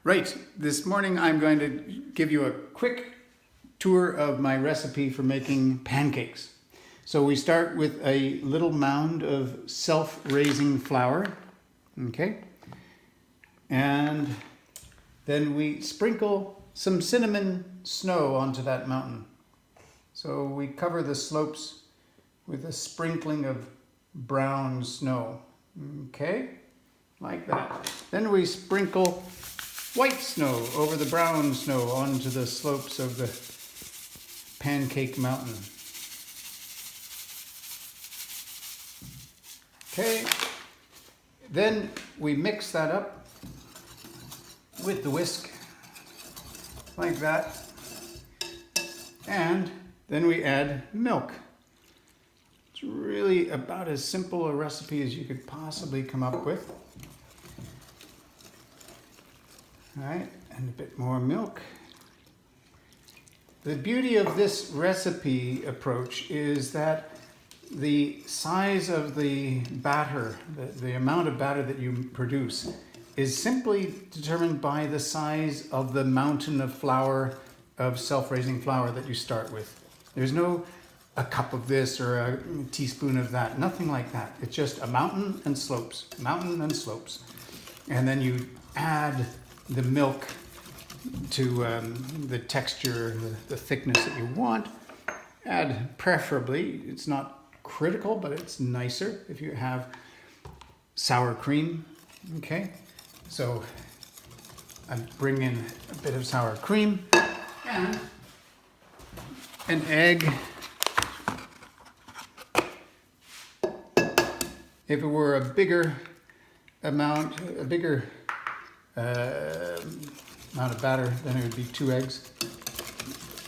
Right, this morning I'm going to give you a quick tour of my recipe for making pancakes. So we start with a little mound of self-raising flour, okay? And then we sprinkle some cinnamon snow onto that mountain. So we cover the slopes with a sprinkling of brown snow, okay? Like that. Then we sprinkle white snow over the brown snow onto the slopes of the Pancake mountain. Okay, then we mix that up with the whisk, like that, and then we add milk. It's really about as simple a recipe as you could possibly come up with. All right, and a bit more milk. The beauty of this recipe approach is that the size of the batter, the amount of batter that you produce, is simply determined by the size of the mountain of flour, of self-raising flour that you start with. There's no a cup of this or a teaspoon of that, nothing like that. It's just a mountain and slopes, mountain and slopes. And then you add the milk to the texture, the thickness that you want. Add preferably, it's not critical, but it's nicer if you have sour cream, okay? So I bring in a bit of sour cream and an egg. If it were a bigger amount, amount of batter, then it would be 2 eggs.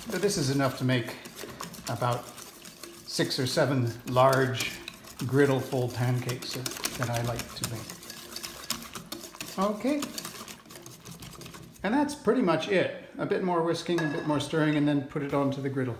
But this is enough to make about 6 or 7 large griddle-full pancakes that I like to make. Okay, and that's pretty much it. A bit more whisking, a bit more stirring, and then put it onto the griddle.